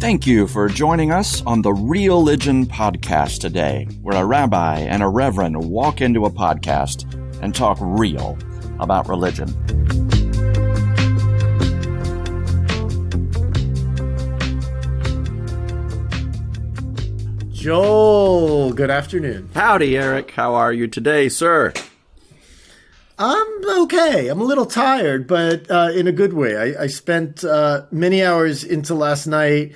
Thank you for joining us on the Religion Podcast today, where a rabbi and a reverend walk into a podcast and talk real about religion. Joel, good afternoon. Howdy, Eric. How are you today, sir? I'm okay. I'm a little tired, but in a good way. I spent many hours into last night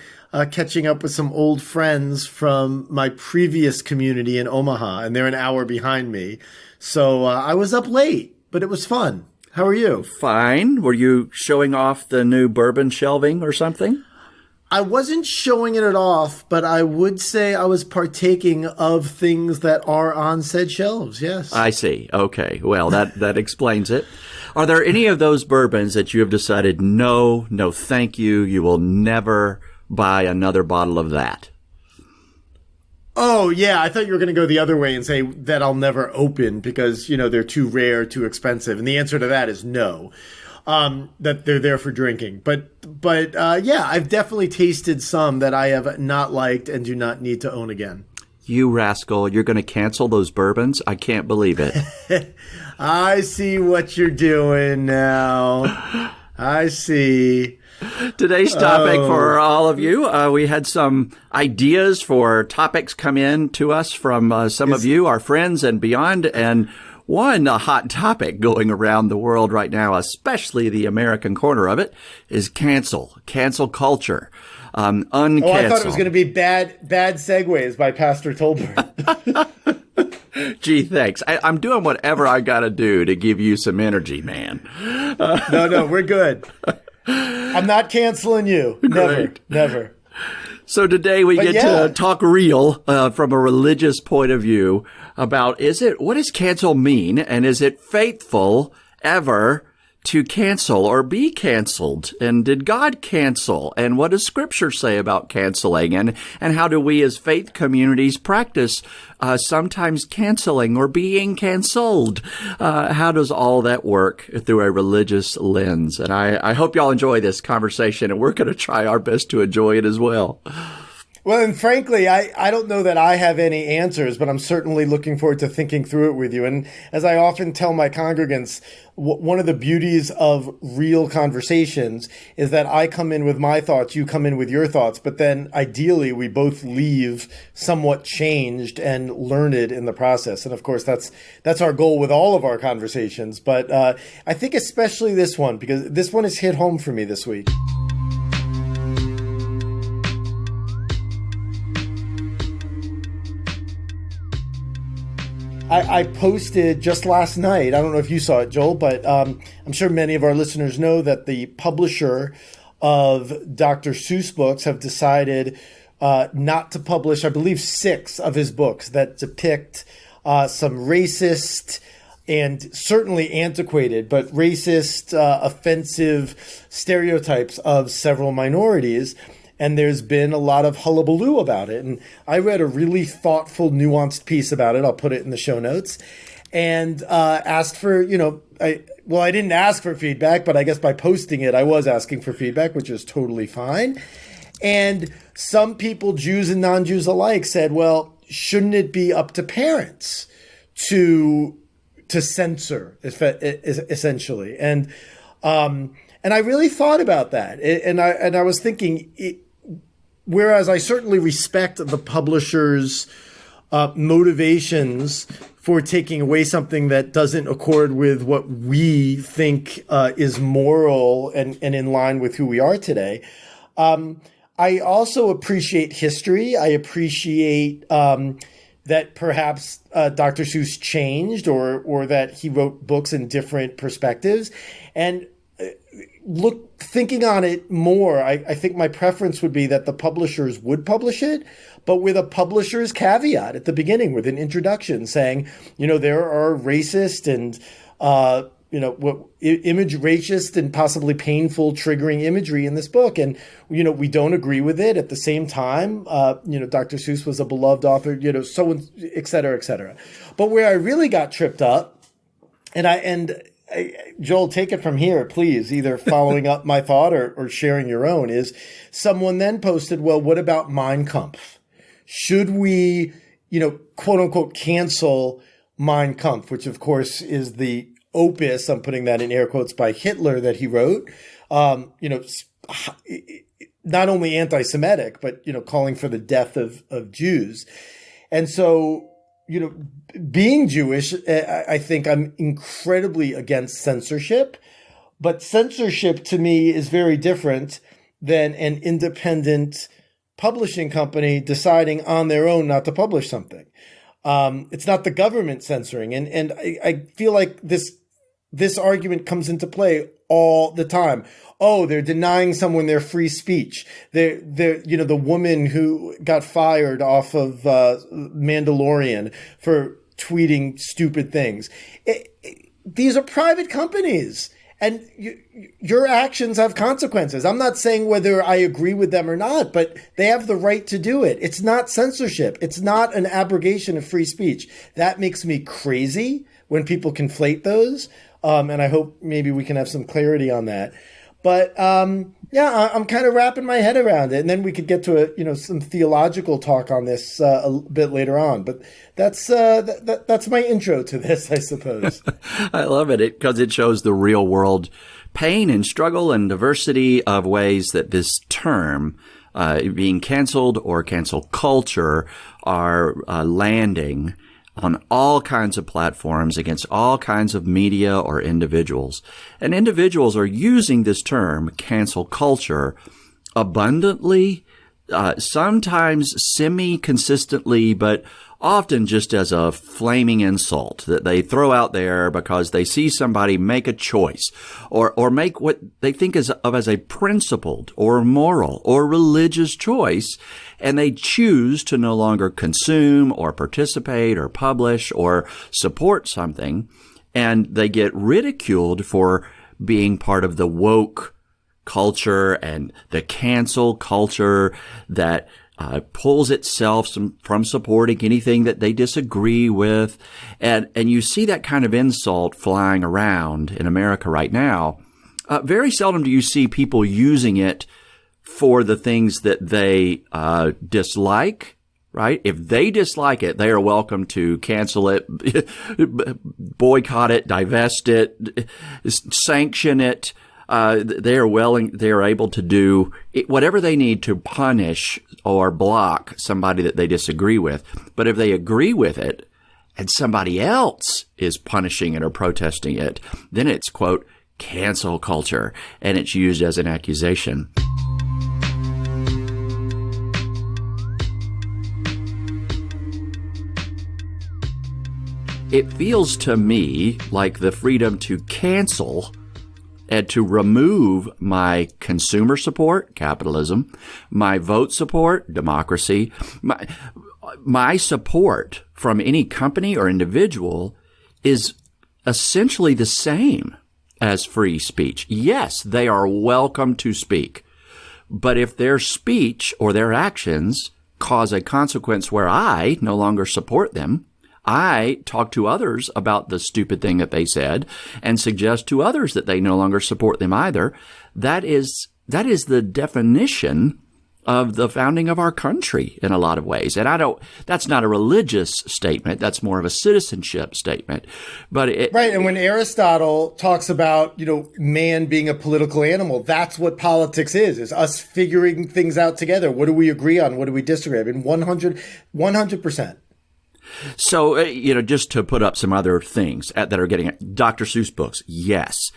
catching up with some old friends from my previous community in Omaha, and they're an hour behind me. So I was up late, but it was fun. How are you? Fine. Were you showing off the new bourbon shelving or something? I wasn't showing it off, but I would say I was partaking of things that are on said shelves, yes. I see. Okay. Well, that explains it. Are there any of those bourbons that you have decided, no, thank you, you will never buy another bottle of that? Oh, yeah. I thought you were going to go the other way and say that I'll never open because, they're too rare, too expensive. And the answer to that is no. That they're there for drinking. But yeah, I've definitely tasted some that I have not liked and do not need to own again. You rascal, you're going to cancel those bourbons? I can't believe it. I see what you're doing now. I see. Today's topic for all of you, we had some ideas for topics come in to us from some of you, our friends and beyond, and one hot topic going around the world right now, especially the American corner of it, is cancel culture. Uncancel. Oh, I thought it was going to be bad segues by Pastor Tolbert. Gee, thanks. I'm doing whatever I got to do to give you some energy, man. No, we're good. I'm not canceling you. Never. So today we get to talk real from a religious point of view about what does cancel mean, and is it faithful ever to cancel or be canceled? And did God cancel? And what does Scripture say about canceling? And how do we as faith communities practice sometimes canceling or being canceled? How does all that work through a religious lens? And I hope y'all enjoy this conversation, and we're going to try our best to enjoy it as well. Well, and frankly, I don't know that I have any answers, but I'm certainly looking forward to thinking through it with you. And as I often tell my congregants, one of the beauties of real conversations is that I come in with my thoughts, you come in with your thoughts, but then ideally we both leave somewhat changed and learned in the process. And of course, that's our goal with all of our conversations. But I think especially this one, because this one has hit home for me this week. I posted just last night, I don't know if you saw it, Joel, but I'm sure many of our listeners know that the publisher of Dr. Seuss books have decided not to publish, I believe, 6 of his books that depict some racist and certainly antiquated, but racist, offensive stereotypes of several minorities. And there's been a lot of hullabaloo about it. And I read a really thoughtful, nuanced piece about it. I'll put it in the show notes. And asked for, I didn't ask for feedback, but I guess by posting it, I was asking for feedback, which is totally fine. And some people, Jews and non-Jews alike, said, well, shouldn't it be up to parents to censor, essentially? And I really thought about that. And I was thinking, whereas I certainly respect the publisher's motivations for taking away something that doesn't accord with what we think is moral and in line with who we are today, I also appreciate history. I appreciate that perhaps Dr. Seuss changed or that he wrote books in different perspectives. And thinking on it more, I think my preference would be that the publishers would publish it, but with a publisher's caveat at the beginning, with an introduction saying, there are racist and, racist and possibly painful, triggering imagery in this book. And, we don't agree with it. At the same time, Dr. Seuss was a beloved author, so et cetera, et cetera. But where I really got tripped up, and Joel, take it from here, please, either following up my thought or sharing your own, is someone then posted, well, what about Mein Kampf? Should we, quote unquote, cancel Mein Kampf, which of course is the opus, I'm putting that in air quotes, by Hitler that he wrote, not only anti-Semitic, but, calling for the death of Jews. And so, being Jewish, I think I'm incredibly against censorship, but censorship to me is very different than an independent publishing company deciding on their own not to publish something. It's not the government censoring. And I feel like this argument comes into play all the time. Oh, they're denying someone their free speech. They're the woman who got fired off of Mandalorian for tweeting stupid things. These are private companies, and your actions have consequences. I'm not saying whether I agree with them or not, but they have the right to do it. It's not censorship. It's not an abrogation of free speech. That makes me crazy when people conflate those. And I hope maybe we can have some clarity on that. But I'm kind of wrapping my head around it, and then we could get to some theological talk on this a bit later on. But that's my intro to this, I suppose. I love it because it shows the real world pain and struggle and diversity of ways that this term, being canceled or cancel culture, are landing on all kinds of platforms against all kinds of media or individuals. And individuals are using this term, cancel culture, abundantly, sometimes semi-consistently, but often just as a flaming insult that they throw out there because they see somebody make a choice or make what they think of as a principled or moral or religious choice, and they choose to no longer consume or participate or publish or support something, and they get ridiculed for being part of the woke culture and the cancel culture that pulls itself from supporting anything that they disagree with. And you see that kind of insult flying around in America right now. Very seldom do you see people using it for the things that they dislike, right? If they dislike it, they are welcome to cancel it, boycott it, divest it, sanction it. They are able to do whatever they need to punish or block somebody that they disagree with. But if they agree with it and somebody else is punishing it or protesting it, then it's, quote, cancel culture, and it's used as an accusation. It feels to me like the freedom to cancel and to remove my consumer support, capitalism, my vote support, democracy, my support from any company or individual is essentially the same as free speech. Yes, they are welcome to speak. But if their speech or their actions cause a consequence where I no longer support them, I talk to others about the stupid thing that they said and suggest to others that they no longer support them either. That is the definition of the founding of our country in a lot of ways. And that's not a religious statement. That's more of a citizenship statement. But right. And when Aristotle talks about, man being a political animal, that's what politics is us figuring things out together. What do we agree on? What do we disagree on? I mean, 100%. So, just to put up some other things that are getting Dr. Seuss books, yes.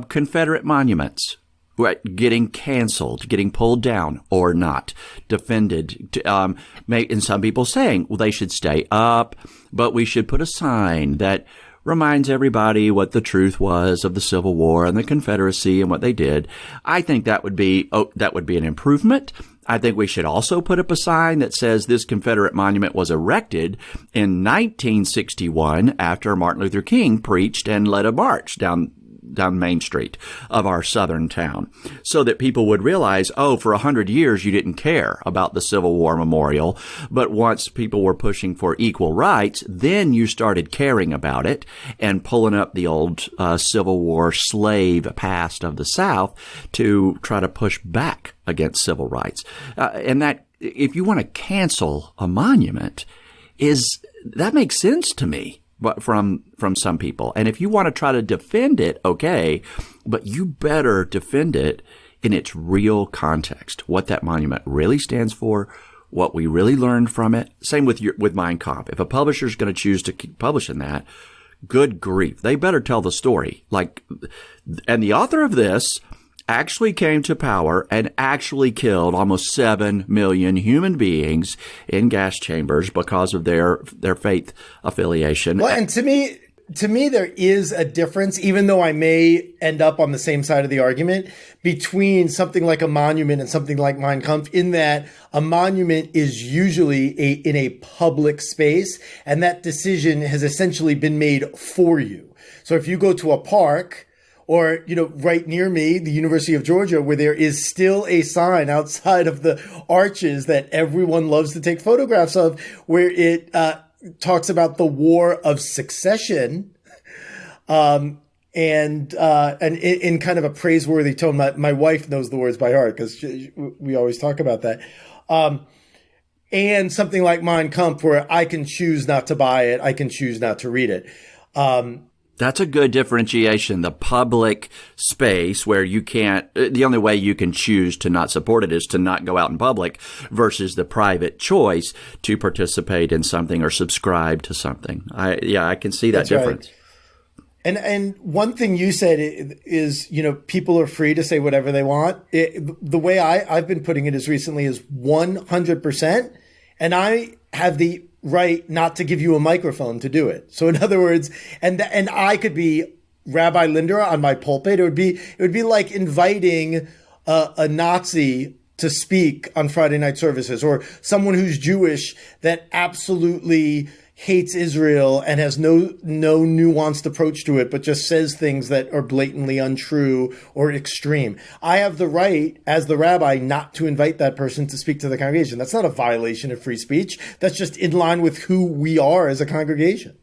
Confederate monuments, right, getting canceled, getting pulled down or not, defended. And some people saying, well, they should stay up, but we should put a sign that reminds everybody what the truth was of the Civil War and the Confederacy and what they did. I think that would be an improvement. I think we should also put up a sign that says this Confederate monument was erected in 1961 after Martin Luther King preached and led a march down down Main Street of our southern town, so that people would realize, oh, for 100 years you didn't care about the Civil War memorial, but once people were pushing for equal rights, then you started caring about it and pulling up the old Civil War slave past of the South to try to push back against civil rights. And that, if you want to cancel a monument, that makes sense to me. But from some people. And if you want to try to defend it, okay, but you better defend it in its real context, what that monument really stands for, what we really learned from it. Same with Mein Kampf. If a publisher's going to choose to keep publishing that, good grief, they better tell the story. And the author of this actually came to power and actually killed almost 7 million human beings in gas chambers because of their faith affiliation. Well, and to me, there is a difference, even though I may end up on the same side of the argument, between something like a monument and something like Mein Kampf, in that a monument is usually in a public space, and that decision has essentially been made for you. So if you go to a park, or, right near me, the University of Georgia, where there is still a sign outside of the arches that everyone loves to take photographs of, where it talks about the War of Succession, and in kind of a praiseworthy tone. My wife knows the words by heart because we always talk about that. And something like Mein Kampf, where I can choose not to buy it, I can choose not to read it. That's a good differentiation. The public space where you can't, the only way you can choose to not support it is to not go out in public, versus the private choice to participate in something or subscribe to something. I can see that That's difference. Right. And one thing you said is, people are free to say whatever they want. The way I've been putting it as recently is 100%. And I have the right not to give you a microphone to do it. So in other words, and I could be Rabbi Linder on my pulpit. It would be like inviting a Nazi to speak on Friday night services, or someone who's Jewish that absolutely hates Israel and has no nuanced approach to it, but just says things that are blatantly untrue or extreme. I have the right, as the rabbi, not to invite that person to speak to the congregation. That's not a violation of free speech. That's just in line with who we are as a congregation.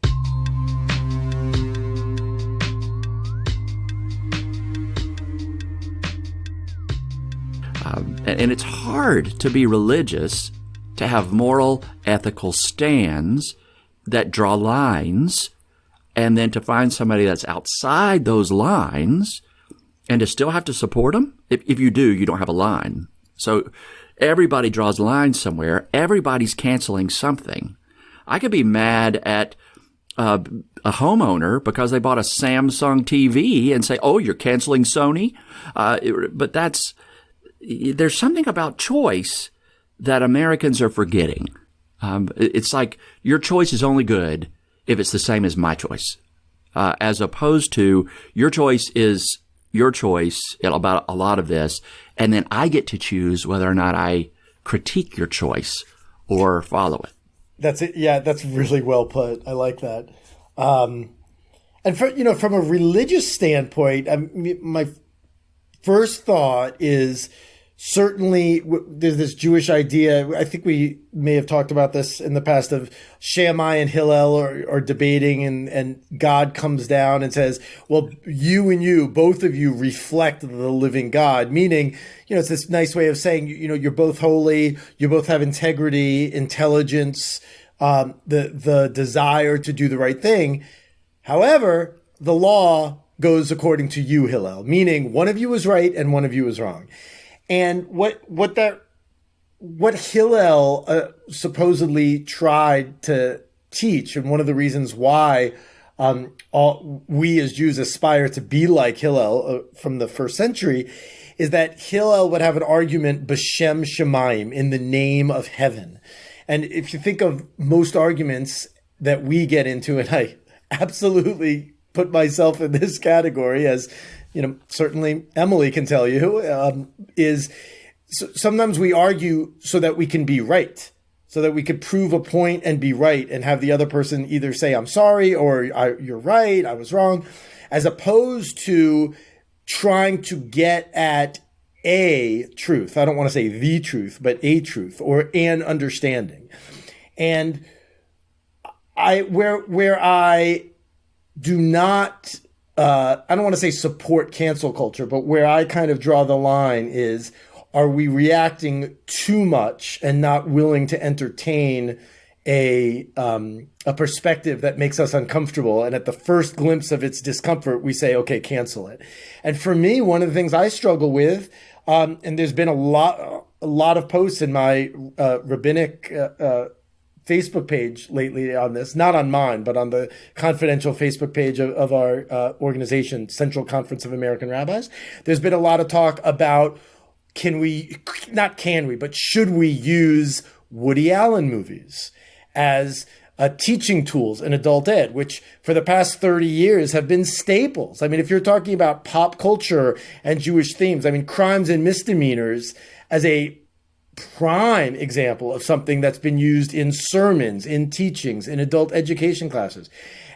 And it's hard to be religious, to have moral, ethical stands that draw lines, and then to find somebody that's outside those lines and to still have to support them. If you do, you don't have a line. So everybody draws lines somewhere. Everybody's canceling something. I could be mad at a homeowner because they bought a Samsung TV and say, oh, you're canceling Sony. But there's something about choice that Americans are forgetting. It's like your choice is only good if it's the same as my choice, as opposed to your choice is your choice about a lot of this, and then I get to choose whether or not I critique your choice or follow it. That's it. Yeah, that's really well put. I like that. And from a religious standpoint, my first thought is, certainly, there's this Jewish idea. I think we may have talked about this in the past, of Shammai and Hillel are debating, and God comes down and says, well, you, both of you reflect the living God. Meaning, it's this nice way of saying, you're both holy, you both have integrity, intelligence, the desire to do the right thing. However, the law goes according to you, Hillel, meaning one of you is right and one of you is wrong. And what Hillel supposedly tried to teach, and one of the reasons why we as Jews aspire to be like Hillel from the first century, is that Hillel would have an argument b'shem Shemaim, in the name of heaven. And if you think of most arguments that we get into, and I absolutely put myself in this category, as certainly Emily can tell you, is sometimes we argue so that we can be right, so that we could prove a point and be right, and have the other person either say, I'm sorry, or you're right, I was wrong. as opposed to trying to get at a truth. I don't want to say the truth, but a truth or an understanding. And where I do not, I don't want to say support cancel culture, but where I kind of draw the line is, are we reacting too much and not willing to entertain a perspective that makes us uncomfortable? And at the first glimpse of its discomfort, we say, okay, cancel it. And for me, one of the things I struggle with, and there's been a lot of posts in my rabbinic Facebook page lately on this, not on mine, but on the confidential Facebook page of our organization, Central Conference of American Rabbis. There's been a lot of talk about but should we use Woody Allen movies as teaching tools in adult ed, which for the past 30 years have been staples. I mean, if you're talking about pop culture and Jewish themes, I mean, Crimes and Misdemeanors as a prime example of something that's been used in sermons, in teachings, in adult education classes.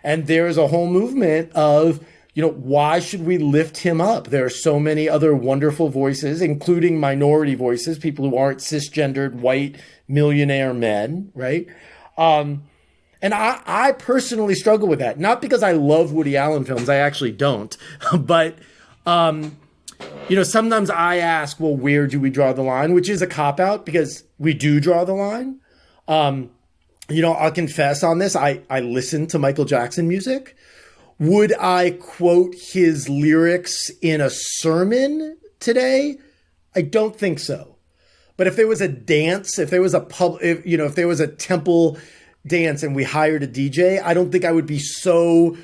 And there is a whole movement of, why should we lift him up? There are so many other wonderful voices, including minority voices, people who aren't cisgendered, white, millionaire men, right? And I personally struggle with that. Not because I love Woody Allen films, I actually don't. But, sometimes I ask, well, where do we draw the line? Which is a cop-out because we do draw the line. I'll confess on this. I listen to Michael Jackson music. Would I quote his lyrics in a sermon today? I don't think so. But if there was a dance, if there was a temple dance and we hired a DJ, I don't think I would be so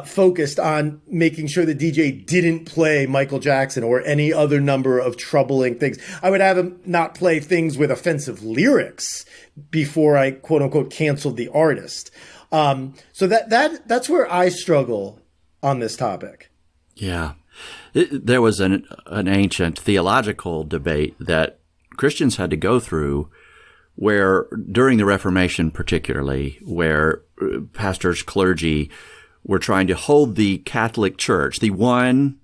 focused on making sure the DJ didn't play Michael Jackson or any other number of troubling things. I would have him not play things with offensive lyrics before I quote unquote canceled the artist. So that's where I struggle on this topic. Yeah. There was an ancient theological debate that Christians had to go through where during the Reformation particularly, where pastors, clergy were trying to hold the Catholic Church, the one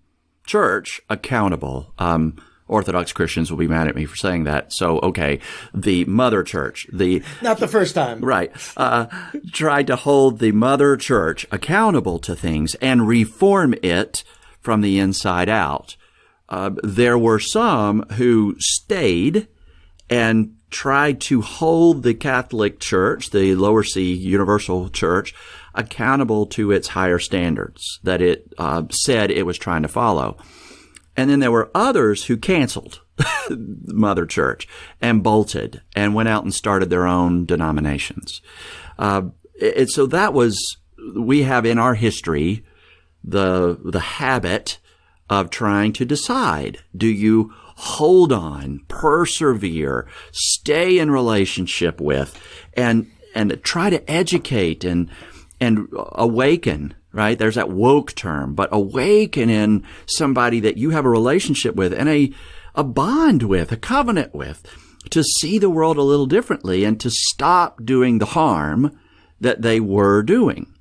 church, accountable. Orthodox Christians will be mad at me for saying that. So, okay, the mother church, not the first time. Right. Tried to hold the mother church accountable to things and reform it from the inside out. There were some who stayed and tried to hold the Catholic Church, the lower C universal church, accountable to its higher standards that it said it was trying to follow. And then there were others who canceled the mother church and bolted and went out and started their own denominations. So that was, we have in our history the habit of trying to decide, do you hold on, persevere, stay in relationship with, and try to educate and awaken, right? There's that woke term, but awaken in somebody that you have a relationship with and a bond with, a covenant with, to see the world a little differently and to stop doing the harm that they were doing.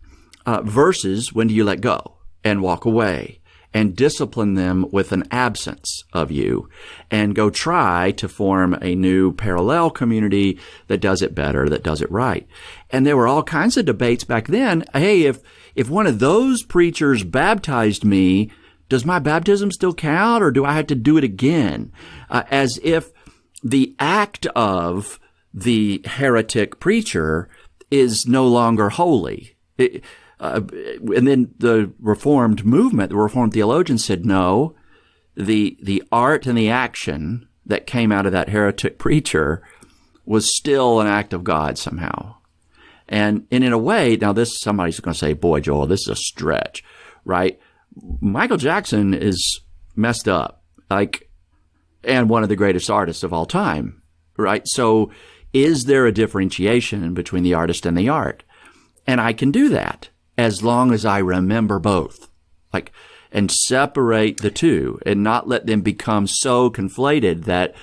Versus when do you let go and walk away and discipline them with an absence of you and go try to form a new parallel community that does it better, that does it right. And there were all kinds of debates back then. Hey, if one of those preachers baptized me, does my baptism still count or do I have to do it again? As if the act of the heretic preacher is no longer holy. And then the Reformed movement, the Reformed theologians said, no, the art and the action that came out of that heretic preacher was still an act of God somehow. And in a way, now somebody's going to say, boy, Joel, this is a stretch, right? Michael Jackson is messed up, and one of the greatest artists of all time, right? So is there a differentiation between the artist and the art? And I can do that as long as I remember both, and separate the two and not let them become so conflated that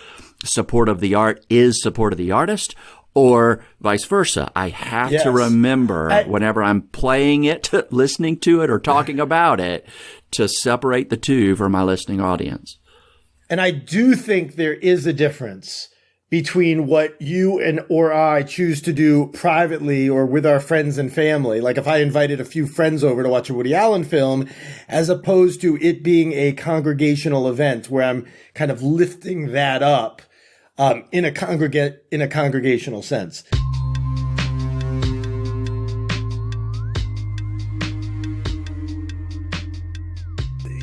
support of the art is support of the artist, Or vice versa. I have to remember whenever I'm playing it, listening to it, or talking about it, to separate the two for my listening audience. And I do think there is a difference between what you and or I choose to do privately or with our friends and family. Like if I invited a few friends over to watch a Woody Allen film, as opposed to it being a congregational event where I'm kind of lifting that up in a congregational sense.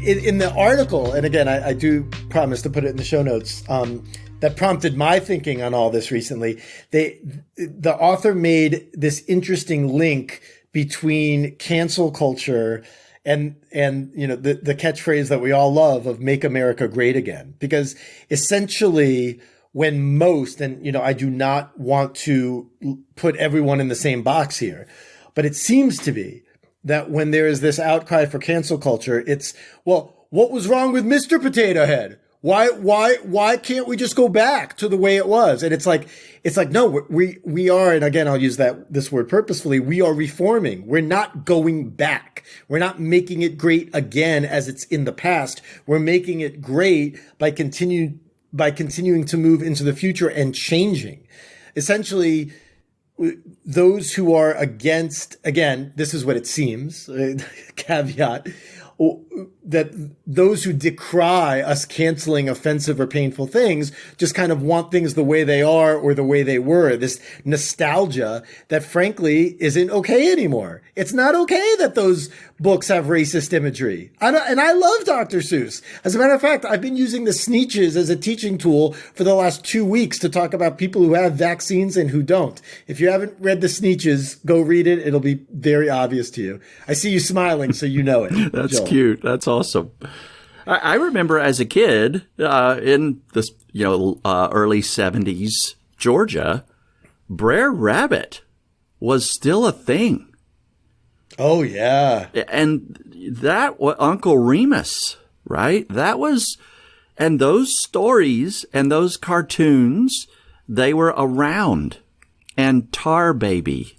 In the article, and again, I do promise to put it in the show notes, that prompted my thinking on all this recently, the author made this interesting link between cancel culture and the catchphrase that we all love of "Make America Great Again," because essentially, when most, and I do not want to put everyone in the same box here, but it seems to be that when there is this outcry for cancel culture, it's, well, what was wrong with Mr. Potato Head? Why can't we just go back to the way it was? And it's like, no, we are, and again, I'll use this word purposefully, we are reforming. We're not going back. We're not making it great again as it's in the past. We're making it great by continuing to move into the future and changing. Essentially, those who are against, again, this is what it seems, caveat, that those who decry us canceling offensive or painful things just kind of want things the way they are or the way they were. This nostalgia that frankly isn't okay anymore. It's not okay that those books have racist imagery. And I love Dr. Seuss. As a matter of fact, I've been using the Sneetches as a teaching tool for the last 2 weeks to talk about people who have vaccines and who don't. If you haven't read the Sneetches, go read it. It'll be very obvious to you. I see you smiling, so you know it. That's Joel. Cute. That's awesome. I remember as a kid in this, early 70s Georgia, Brer Rabbit was still a thing. Oh, yeah. And that Uncle Remus, right? That was, and those stories and those cartoons, they were around. And Tar Baby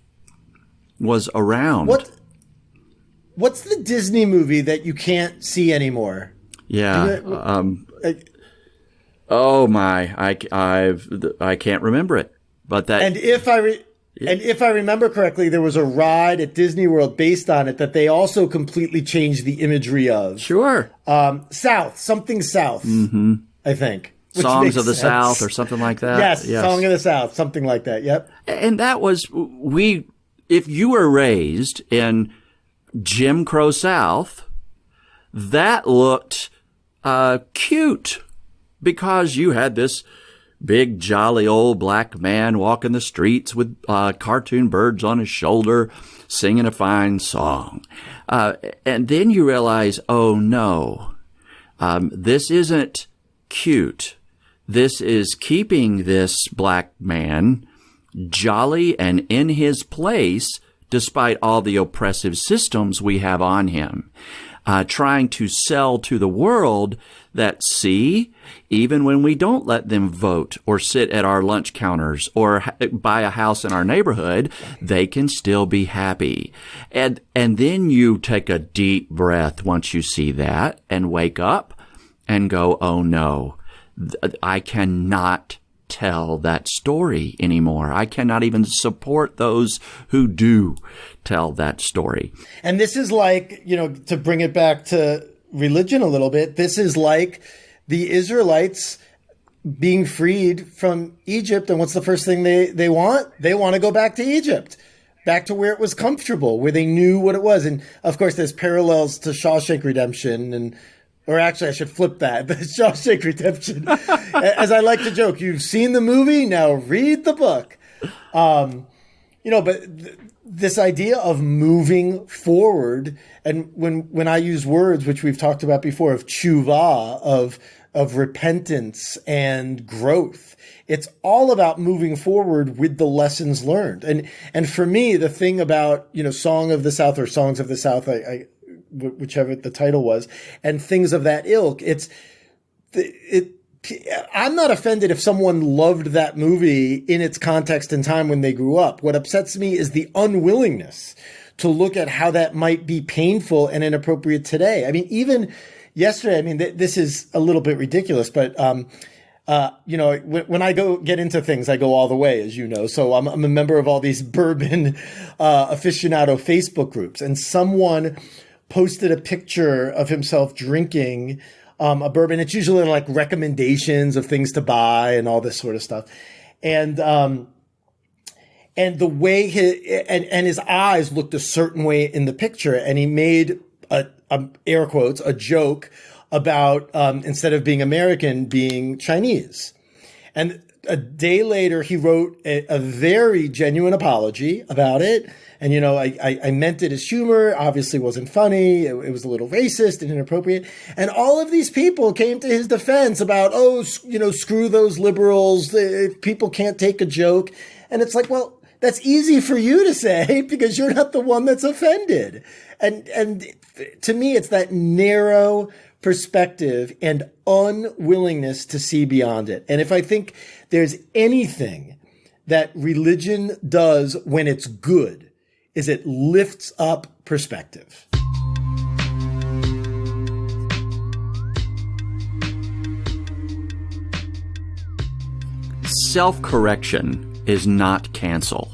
was around. What's the Disney movie that you can't see anymore? Yeah. Oh my! I can't remember it. But that. And if I remember correctly, there was a ride at Disney World based on it that they also completely changed the imagery of. Sure. Something South. Mm-hmm. I think. Songs of the South or something like that. Yes, Song of the South, something like that. Yep. And that was if you were raised in Jim Crow South, that looked cute because you had this big, jolly old black man walking the streets with cartoon birds on his shoulder, singing a fine song. And then you realize, oh no, this isn't cute. This is keeping this black man jolly and in his place despite all the oppressive systems we have on him, trying to sell to the world that, see, even when we don't let them vote or sit at our lunch counters or buy a house in our neighborhood, they can still be happy. And then you take a deep breath once you see that and wake up and go, oh no, I cannot tell that story anymore. I cannot even support those who do tell that story. And this is like, to bring it back to religion a little bit, this is like the Israelites being freed from Egypt. And what's the first thing they want? They want to go back to Egypt, back to where it was comfortable, where they knew what it was. And of course, there's parallels to Shawshank Redemption or actually, I should flip that. The Shawshank Redemption. As I like to joke, you've seen the movie, now read the book. But this idea of moving forward, and when I use words, which we've talked about before, of tshuva, of repentance and growth, it's all about moving forward with the lessons learned. And for me, the thing about, Song of the South or Songs of the South, whichever the title was, and things of that ilk, I'm not offended if someone loved that movie in its context and time when they grew up. What upsets me is the unwillingness to look at how that might be painful and inappropriate today. I mean, even yesterday, I mean, this is a little bit ridiculous, but, when I get into things, I go all the way, as you know. So I'm a member of all these bourbon aficionado Facebook groups, and someone posted a picture of himself drinking a bourbon. It's usually like recommendations of things to buy and all this sort of stuff. And the way his eyes looked a certain way in the picture. And he made air quotes, a joke about, instead of being American, being Chinese. And a day later, he wrote a very genuine apology about it. And, I meant it as humor, obviously wasn't funny. It was a little racist and inappropriate. And all of these people came to his defense about, screw those liberals. People can't take a joke. And it's like, well, that's easy for you to say because you're not the one that's offended. And to me, it's that narrow perspective and unwillingness to see beyond it. And if I think there's anything that religion does when it's good, is it lifts up perspective. Self-correction is not cancel.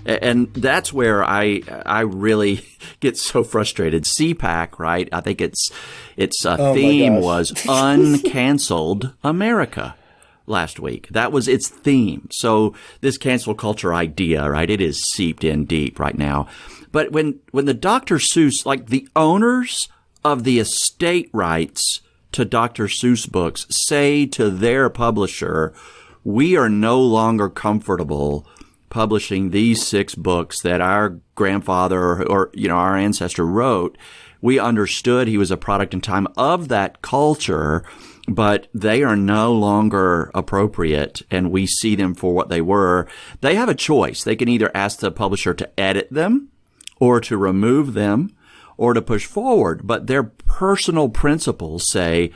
And that's where I really get so frustrated. CPAC, right? I think its theme was Uncanceled America last week. That was its theme. So this cancel culture idea, right? It is seeped in deep right now. But when the Dr. Seuss, like the owners of the estate rights to Dr. Seuss books say to their publisher, we are no longer comfortable publishing these 6 books that our grandfather or our ancestor wrote. We understood he was a product in time of that culture, but they are no longer appropriate, and we see them for what they were. They have a choice. They can either ask the publisher to edit them or to remove them or to push forward, but their personal principles say,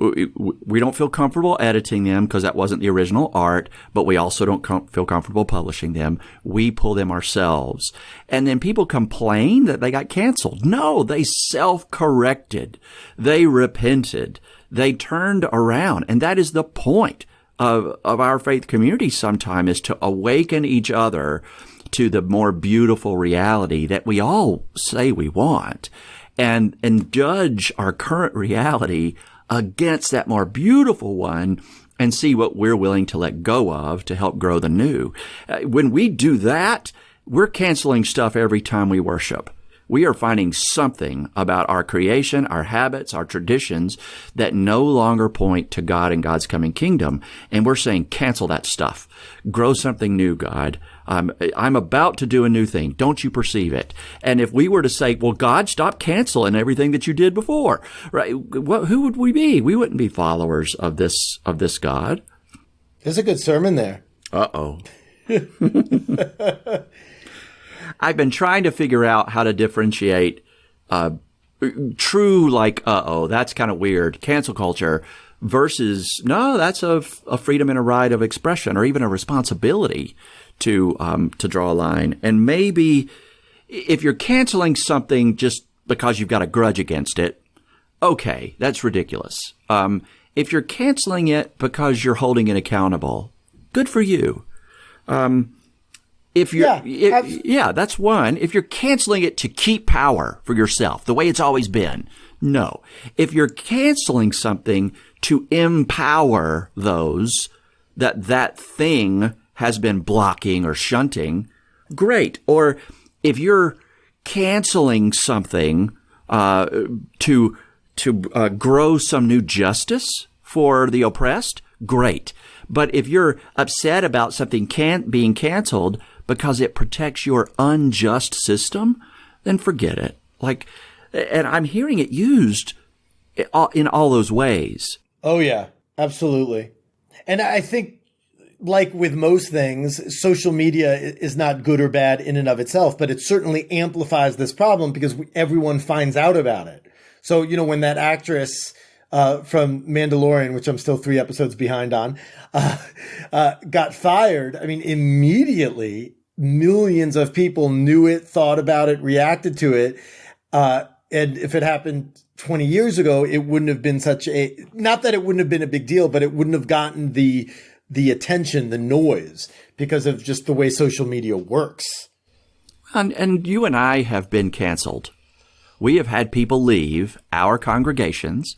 we don't feel comfortable editing them because that wasn't the original art, but we also don't feel comfortable publishing them. We pull them ourselves. And then people complain that they got canceled. No, they self-corrected. They repented. They turned around. And that is the point of our faith community sometime, is to awaken each other to the more beautiful reality that we all say we want, and judge our current reality against that more beautiful one and see what we're willing to let go of to help grow the new. When we do that, we're canceling stuff every time we worship. We are finding something about our creation, our habits, our traditions that no longer point to God and God's coming kingdom. And we're saying, cancel that stuff. Grow something new, God. I'm about to do a new thing. Don't you perceive it? And if we were to say, well, God, stop canceling everything that you did before, right? Who would we be? We wouldn't be followers of this God. There's a good sermon there. Uh-oh. I've been trying to figure out how to differentiate true, like, that's kind of weird, cancel culture, versus, no, that's a freedom and a right of expression, or even a responsibility to draw a line. And maybe if you're canceling something just because you've got a grudge against it, okay, that's ridiculous. If you're canceling it because you're holding it accountable, good for you. If you're, that's one. If you're canceling it to keep power for yourself, the way it's always been, no. If you're canceling something to empower those that thing has been blocking or shunting, great. Or if you're canceling something to grow some new justice for the oppressed, great. But if you're upset about something being canceled because it protects your unjust system, then forget it. And I'm hearing it used in all those ways. Oh, yeah, absolutely. And I think, like with most things, social media is not good or bad in and of itself, but it certainly amplifies this problem because everyone finds out about it. So, when that actress from Mandalorian, which I'm still 3 episodes behind on, got fired, I mean, immediately millions of people knew it, thought about it, reacted to it. And if it happened 20 years ago, it wouldn't have been not that it wouldn't have been a big deal, but it wouldn't have gotten the attention, the noise, because of just the way social media works. And you and I have been canceled. We have had people leave our congregations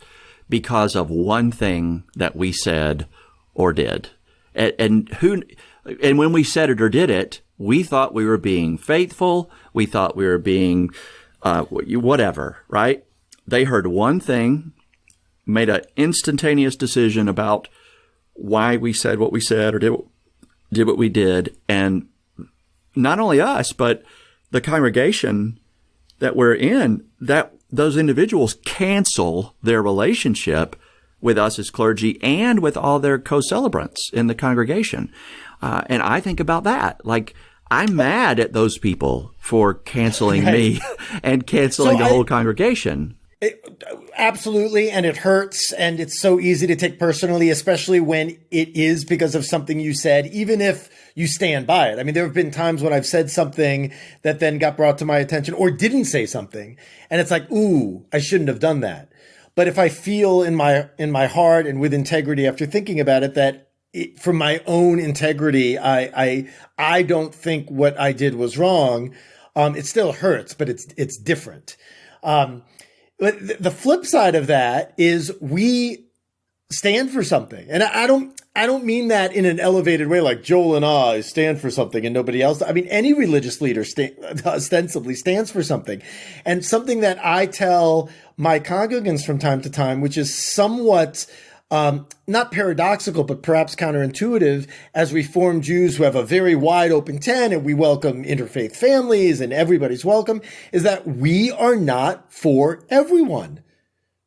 because of one thing that we said or did. And when we said it or did it, we thought we were being faithful. We thought we were being whatever, right? They heard one thing, made an instantaneous decision about why we said what we said or did what we did. And not only us, but the congregation that we're in, that those individuals cancel their relationship with us as clergy and with all their co-celebrants in the congregation. And I think about that. Like, I'm mad at those people for canceling me and canceling the whole congregation. Absolutely. And it hurts. And it's so easy to take personally, especially when it is because of something you said, even if you stand by it. I mean, there have been times when I've said something that then got brought to my attention or didn't say something. And it's like, ooh, I shouldn't have done that. But if I feel in my heart and with integrity after thinking about it, that for my own integrity, I don't think what I did was wrong. It still hurts, but it's different. But the flip side of that is we stand for something, and I don't mean that in an elevated way, like Joel and I stand for something and nobody else. I mean, any religious leader ostensibly stands for something, and something that I tell my congregants from time to time, which is somewhat not paradoxical, but perhaps counterintuitive, as Reformed Jews who have a very wide open tent and we welcome interfaith families and everybody's welcome, is that we are not for everyone.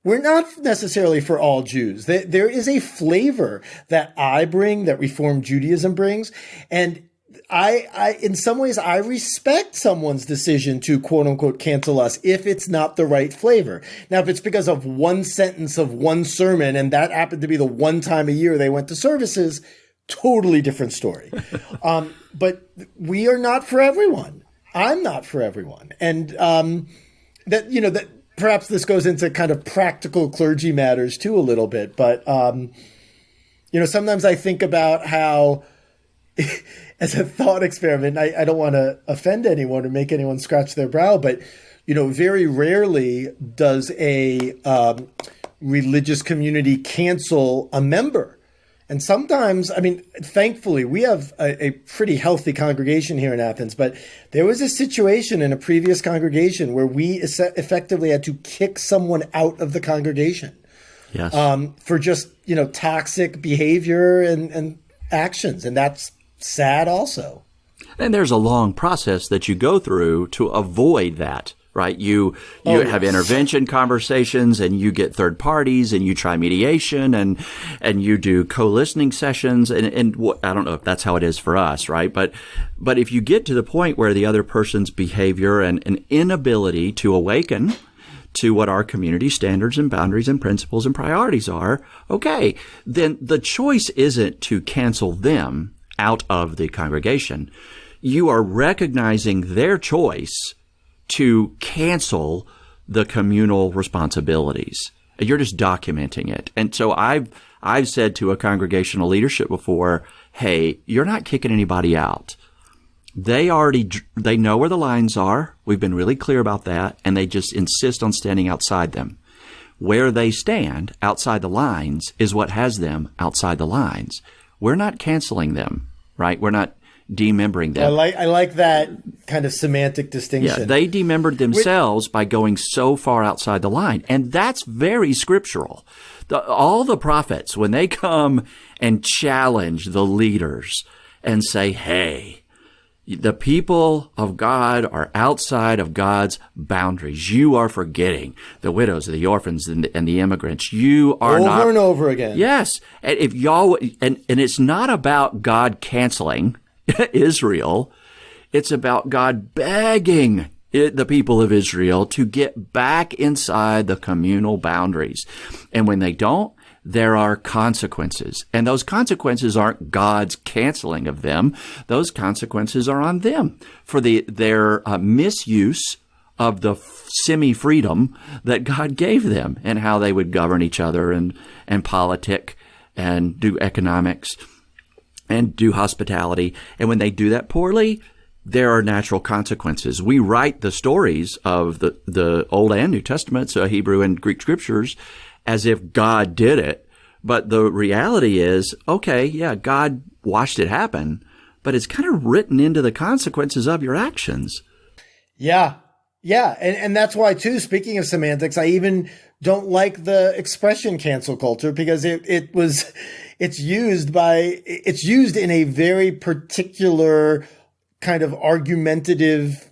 We're not necessarily for all Jews. There is a flavor that I bring, that Reformed Judaism brings, and I in some ways, I respect someone's decision to quote unquote cancel us if it's not the right flavor. Now, if it's because of one sentence of one sermon and that happened to be the one time a year they went to services, totally different story. But we are not for everyone. I'm not for everyone. And that perhaps this goes into kind of practical clergy matters too a little bit. But sometimes I think about how as a thought experiment, I don't want to offend anyone or make anyone scratch their brow, but, very rarely does a religious community cancel a member. And sometimes, I mean, thankfully, we have a pretty healthy congregation here in Athens, but there was a situation in a previous congregation where we effectively had to kick someone out of the congregation. Yes. For just, toxic behavior and actions. And that's sad also. And there's a long process that you go through to avoid that, right? You have intervention conversations and you get third parties and you try mediation and you do co-listening sessions and I don't know if that's how it is for us, right? But if you get to the point where the other person's behavior and an inability to awaken to what our community standards and boundaries and principles and priorities are, okay, then the choice isn't to cancel them out of the congregation. You are recognizing their choice to cancel the communal responsibilities. You're just documenting it. And so I've said to a congregational leadership before, hey, you're not kicking anybody out. They know where the lines are. We've been really clear about that. And they just insist on standing outside them. Where they stand outside the lines is what has them outside the lines. We're not canceling them, right? We're not demembering them. I like that kind of semantic distinction. Yeah, they demembered themselves by going so far outside the line. And that's very scriptural. All the prophets, when they come and challenge the leaders and say, hey, the people of God are outside of God's boundaries. You are forgetting the widows, the orphans, and the immigrants. You are not over and over again. Yes, and if y'all and it's not about God canceling Israel. It's about God begging the people of Israel to get back inside the communal boundaries. And when they don't, there are consequences. And those consequences aren't God's canceling of them. Those consequences are on them for their misuse of the semi-freedom that God gave them and how they would govern each other and politic and do economics and do hospitality. And when they do that poorly, there are natural consequences. We write the stories of the Old and New Testaments, Hebrew and Greek scriptures, as if God did it. But the reality is, okay, yeah, God watched it happen, but it's kind of written into the consequences of your actions. Yeah. Yeah. And that's why, too, speaking of semantics, I even don't like the expression cancel culture because it's used in a very particular kind of argumentative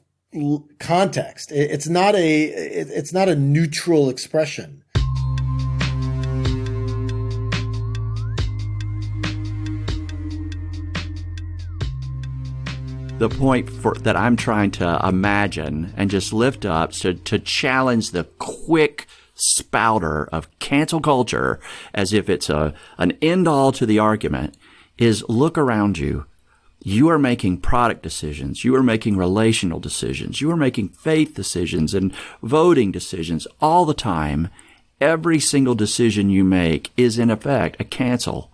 context. It's not a neutral expression. The point that I'm trying to imagine and just lift up to challenge the quick spouter of cancel culture as if it's an end all to the argument is look around you. You are making product decisions. You are making relational decisions. You are making faith decisions and voting decisions all the time. Every single decision you make is in effect a cancel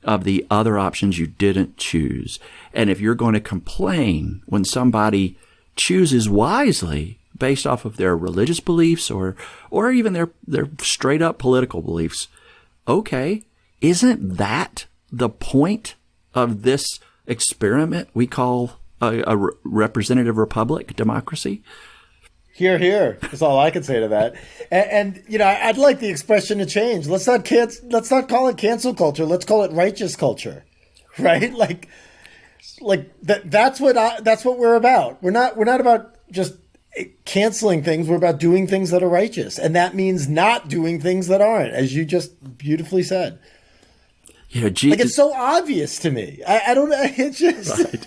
of the other options you didn't choose. And if you're going to complain when somebody chooses wisely based off of their religious beliefs or even their straight up political beliefs, okay, isn't that the point of this experiment we call a representative republic, democracy? Hear, hear, is all I can say to that. And I'd like the expression to change. Let's not call it cancel culture. Let's call it righteous culture, right? Like that's what we're about. We're not about just canceling things. We're about doing things that are righteous, and that means not doing things that aren't, as you just beautifully said. It's so obvious to me. I don't know. It's just. Right.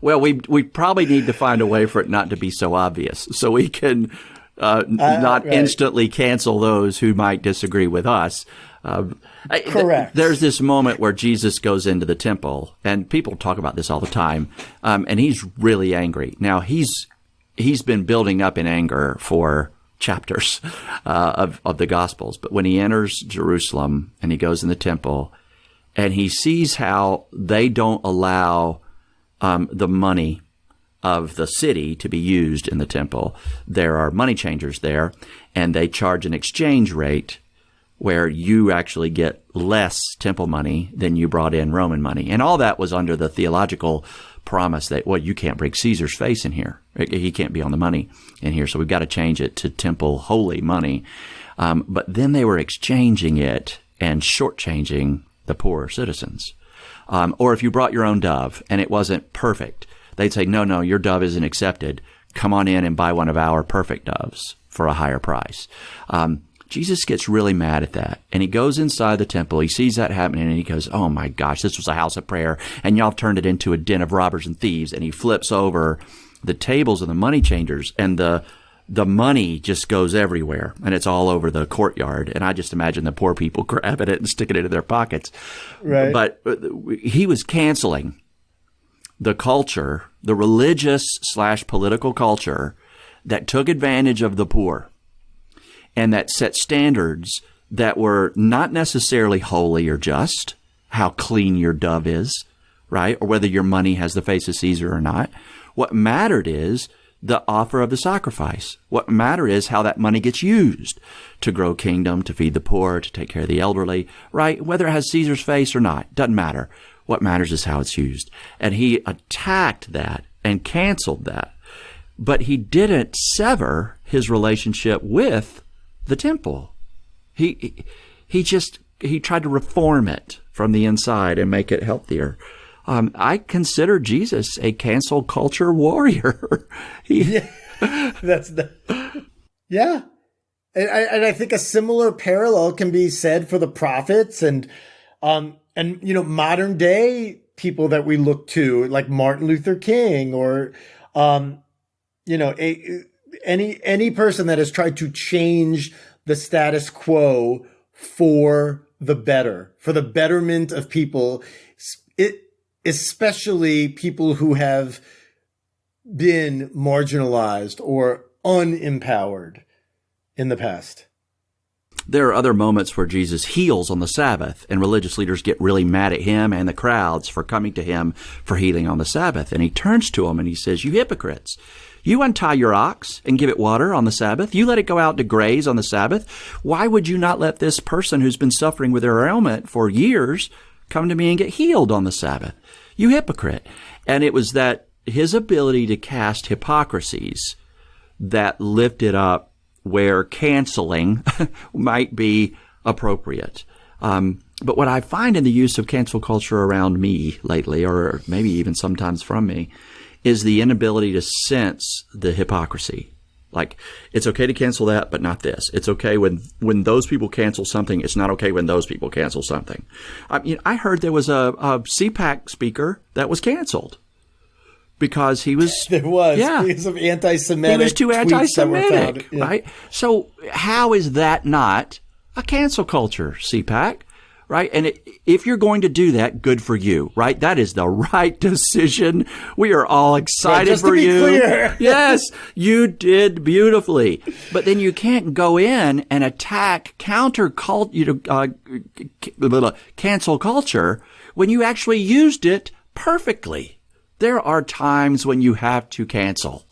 Well, we probably need to find a way for it not to be so obvious, so we can not right. instantly cancel those who might disagree with us. Correct. There's this moment where Jesus goes into the temple, and people talk about this all the time, and he's really angry. Now, he's been building up in anger for chapters of the Gospels, but when he enters Jerusalem and he goes in the temple, and he sees how they don't allow the money of the city to be used in the temple. There are money changers there, and they charge an exchange rate where you actually get less temple money than you brought in Roman money. And all that was under the theological promise that, well, you can't break Caesar's face in here. He can't be on the money in here, so we've got to change it to temple holy money. But then they were exchanging it and shortchanging the poorer citizens. Or if you brought your own dove and it wasn't perfect, they'd say, no, your dove isn't accepted. Come on in and buy one of our perfect doves for a higher price. Jesus gets really mad at that. And he goes inside the temple. He sees that happening and he goes, oh my gosh, this was a house of prayer. And y'all have turned it into a den of robbers and thieves. And he flips over the tables of the money changers, and the money just goes everywhere, and it's all over the courtyard. And I just imagine the poor people grabbing it and sticking it into their pockets. Right. But he was canceling the culture, the religious/political culture that took advantage of the poor and that set standards that were not necessarily holy or just, how clean your dove is, right? Or whether your money has the face of Caesar or not. What mattered is the offer of the sacrifice. What mattered is how that money gets used to grow kingdom, to feed the poor, to take care of the elderly, right? Whether it has Caesar's face or not, doesn't matter. What matters is how it's used. And he attacked that and canceled that. But he didn't sever his relationship with the temple. He tried to reform it from the inside and make it healthier. I consider Jesus a cancel culture warrior. Yeah. And I think a similar parallel can be said for the prophets and modern day people that we look to, like Martin Luther King or any person that has tried to change the status quo for the better, for the betterment of people, especially people who have been marginalized or unempowered in the past. There are other moments where Jesus heals on the Sabbath, and religious leaders get really mad at him and the crowds for coming to him for healing on the Sabbath. And he turns to them and he says, "You hypocrites, you untie your ox and give it water on the Sabbath. You let it go out to graze on the Sabbath. Why would you not let this person who's been suffering with their ailment for years come to me and get healed on the Sabbath? You hypocrite." And it was that his ability to cast hypocrisies that lifted up where canceling might be appropriate. But what I find in the use of cancel culture around me lately, or maybe even sometimes from me, is the inability to sense the hypocrisy. Like, it's okay to cancel that, but not this. It's okay when those people cancel something. It's not okay when those people cancel something. I heard there was a CPAC speaker that was canceled because he was because of anti-Semitic. He was too anti-Semitic, right? So how is that not a cancel culture, CPAC? Right? And if you're going to do that, good for you, right? That is the right decision. We are all excited for you. Clear. Yes, you did beautifully. But then you can't go in and attack cancel culture when you actually used it perfectly. There are times when you have to cancel.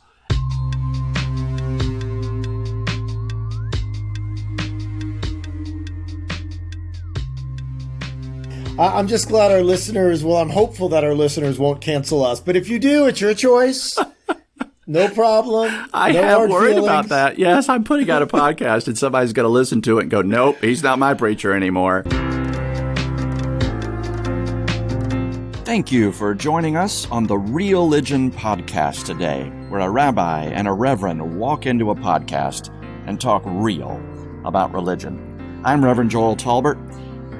I'm just glad our listeners, I'm hopeful that our listeners won't cancel us. But if you do, it's your choice. No problem. I have worried about that. Yes, I'm putting out a podcast and somebody's going to listen to it and go, nope, he's not my preacher anymore. Thank you for joining us on the REALigionPodcast podcast today, where a rabbi and a reverend walk into a podcast and talk real about religion. I'm Reverend Joel Tolbert,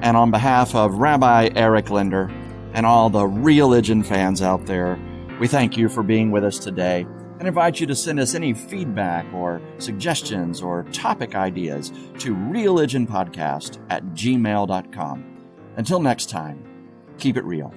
and on behalf of Rabbi Eric Linder and all the REALigion fans out there, we thank you for being with us today and invite you to send us any feedback or suggestions or topic ideas to REALigionPodcast@gmail.com. Until next time, keep it real.